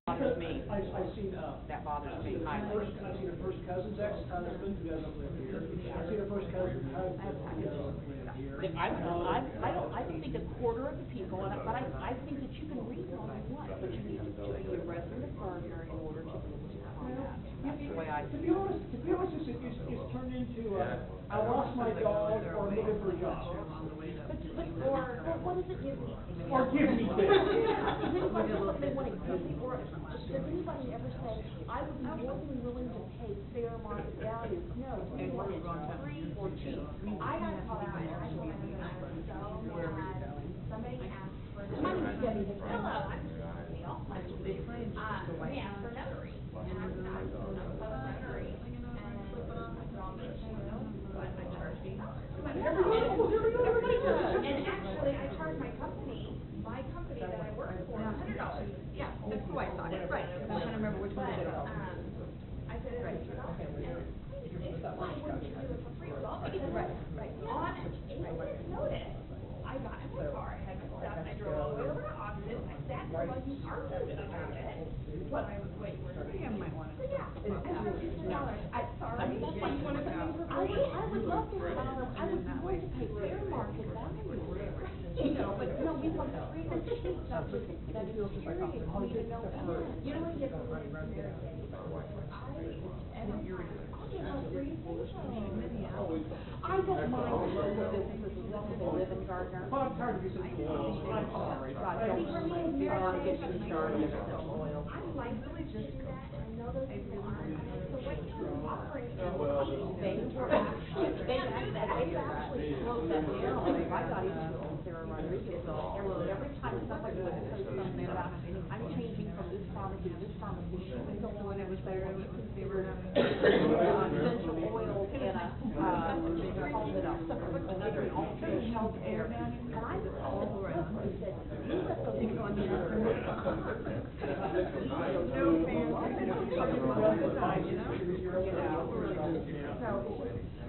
bothers me. I've seen, That bothers me. I've seen a first cousin's ex-husband who doesn't live here. I've seen a first cousin's husband who doesn't live here. I don't think a quarter of the people, but I think that you can read all you want, but you need to be a resident of Gardner in order to be able to find that. That's the way I To be honest, it's turned into, I lost my dog or I'm looking for a job. Or what does it give me? Or give me things. Does anybody feel like they want to give me, or does anybody ever say, I would be more than willing to pay fair market value? No, we want it free or cheap. I got caught out, I went so mad. Somebody asked for another. My name's Debbie. Hello, I'm Neil. We asked for another ring, and I was not, notary, and wrong but I charged $8. Everybody does. And actually, I charged my company that I work for, $100. Yeah, that's who I thought, right. I'm trying to remember which one it was. I said it was $100, and why wouldn't you do it for free? Well, right. On 8 minutes notice, I got in my car, I had my stuff, I drove all the way over to Austin, I sat there while you argued about it, but I was waiting for it. Yeah, might want to. Yeah, I charged you $10. I'm sorry. That's like one of the things we're doing. I would love to have, I would be willing to pay fair market value. You know, but no, we want the free or cheap, that's curious, we need to know that. You know what, you have to learn from your day, I'll give a free thing. I don't mind the local businesses as long as they live in Gardner. Well, I'm tired of using oil. I'm sorry. God, don't get me started on oil. I like really just do that, and I know those people aren't. So what you're offering is they were actually, they've actually slowed that down. I got into it with Sarah Rodriguez, so every time somebody would post something about, I'm changing from this pharmacy to this pharmacy, she would go on and say, well, you consider essential oils and another alternative health care. And I was all around. I said, you let those things on your So,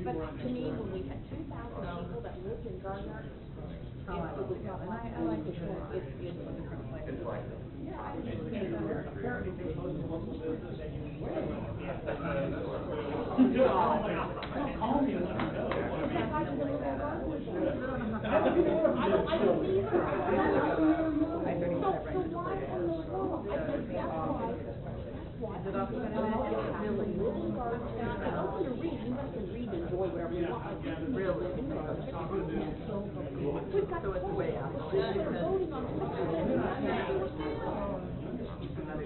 but to me, when we had 2,000 people that lived in Gardner, it was not, and I like the short, it's a different place. Yeah, I just made it there. Apparently, they closed the local business and you Call me and let me know. I don't either. So why in the world? I said, that's why. I want to read, you guys can read and enjoy whatever you want. Really? We've got so it's way out. They're voting on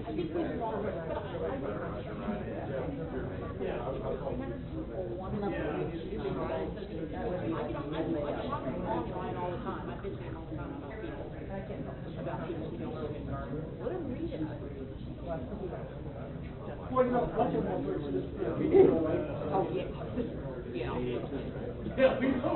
I think we've lost it, but Well, you know, much of what we're just, oh, yeah. Yeah, we know.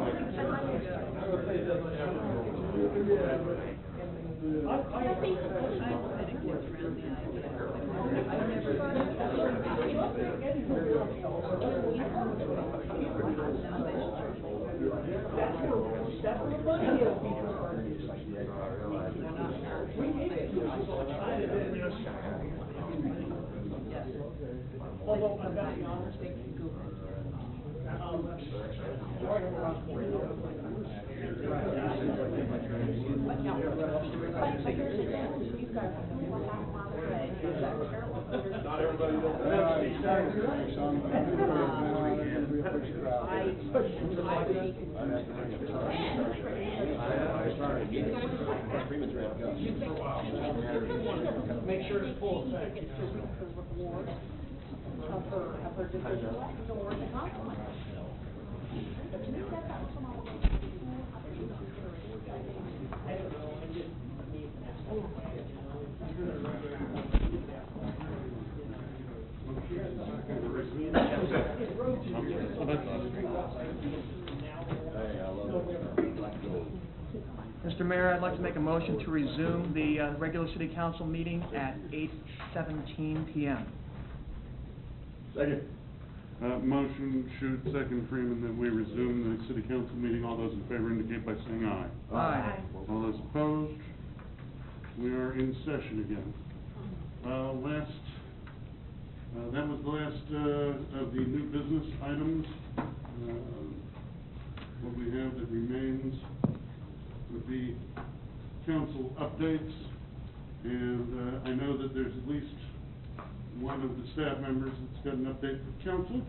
That's where the money is, we need it. Although, I've got to be honest, not everybody does make sure it's full effect. Of her decision, nor the consequences. But to me, that's not some Mr. Mayor, I'd like to make a motion to resume the regular city council meeting at 8:17 p.m. Second. Motion, Shute, second, Freeman, that we resume the city council meeting. All those in favor indicate by saying aye. Aye. All those opposed? We are in session again. That was the last of the new business items. What we have that remains would be council updates, and I know that there's at least one of the staff members that's got an update for council,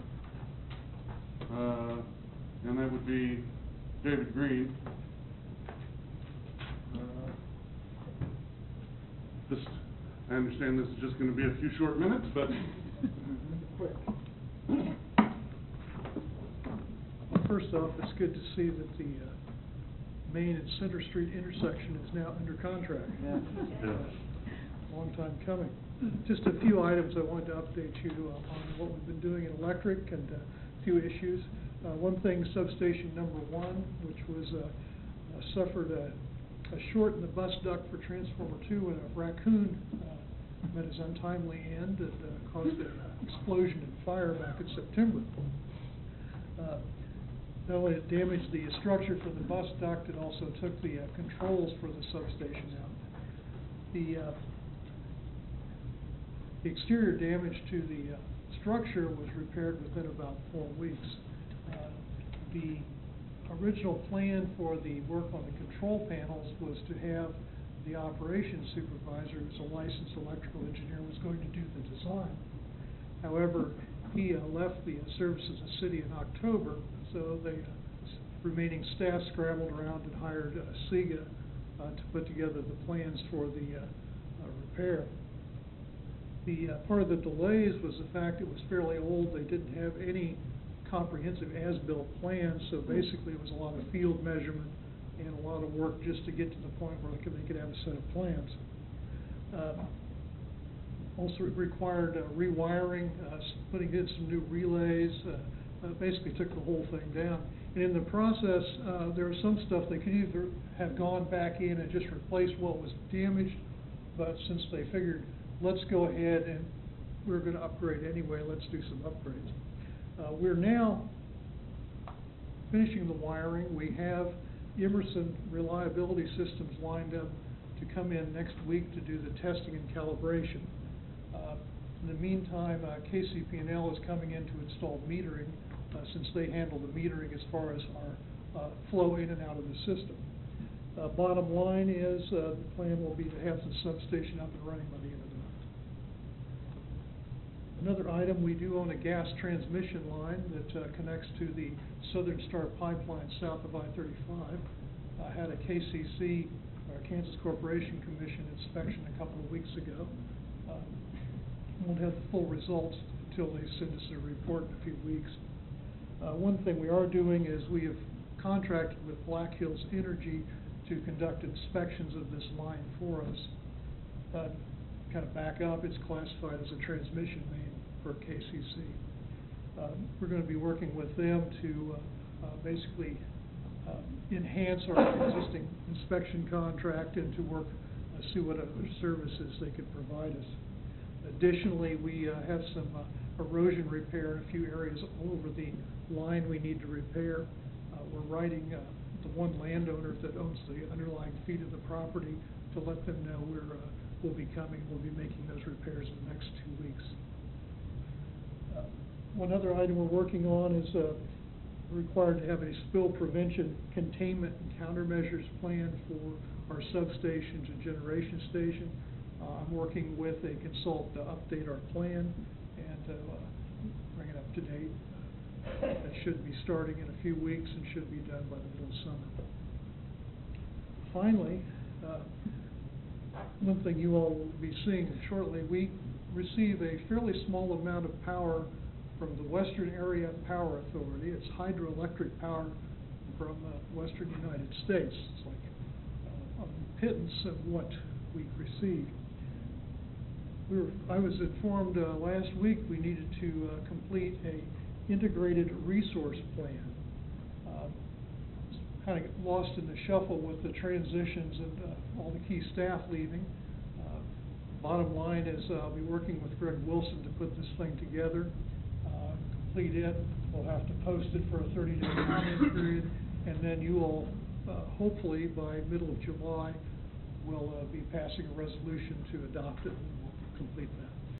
and that would be David Green. I understand this is just going to be a few short minutes, but Quick. First off, it's good to see that the Main and Center Street intersection is now under contract. Yeah. Long time coming. Just a few items I wanted to update you on what we've been doing in electric and a few issues. One thing, substation number 1, which was suffered a short in the bus duct for transformer 2 when a raccoon met his untimely end and caused an explosion and fire back in September. Not only it damaged the structure for the bus duct, it also took the controls for the substation out. The exterior damage to the structure was repaired within about 4 weeks. The original plan for the work on the control panels was to have the operations supervisor, who's a licensed electrical engineer, was going to do the design. However, he left the service of the city in October, so the remaining staff scrambled around and hired SIGA to put together the plans for the repair. The part of the delays was the fact it was fairly old. They didn't have any comprehensive as-built plans, so basically it was a lot of field measurement and a lot of work just to get to the point where they could have a set of plans. Also, it required rewiring, putting in some new relays, basically took the whole thing down. And in the process, there was some stuff they could either have gone back in and just replaced what was damaged, but since they figured, let's go ahead and we're going to upgrade anyway, let's do some upgrades. We're now finishing the wiring. We have Emerson Reliability Systems lined up to come in next week to do the testing and calibration. In the meantime, KCP&L is coming in to install metering, since they handle the metering as far as our flow in and out of the system. Bottom line is the plan will be to have the substation up and running by the end of the month. Another item, we do own a gas transmission line that connects to the Southern Star Pipeline south of I-35. I had a KCC, Kansas Corporation Commission inspection a couple of weeks ago. Won't have the full results until they send us a report in a few weeks. One thing we are doing is we have contracted with Black Hills Energy to conduct inspections of this line for us. Kind of back up, it's classified as a transmission main for KCC. We're going to be working with them to basically enhance our existing inspection contract and to work, see what other services they could provide us. Additionally, we have some erosion repair in a few areas all over the line we need to repair. We're writing the one landowner that owns the underlying feet of the property to let them know we'll be making those repairs in the next 2 weeks. One other item we're working on is required to have a spill prevention, containment, and countermeasures plan for our substations and generation station. I'm working with a consultant to update our plan and bring it up to date. That should be starting in a few weeks and should be done by the middle of summer. Finally, one thing you all will be seeing shortly, we receive a fairly small amount of power from the Western Area Power Authority. It's hydroelectric power from the Western United States. It's like a pittance of what we receive. I was informed last week we needed to complete a integrated resource plan. Kind of lost in the shuffle with the transitions and all the key staff leaving. Bottom line is I'll be working with Greg Wilson to put this thing together, complete it. We'll have to post it for a 30-day comment period, and then you all, hopefully by middle of July, will be passing a resolution to adopt it. complete that.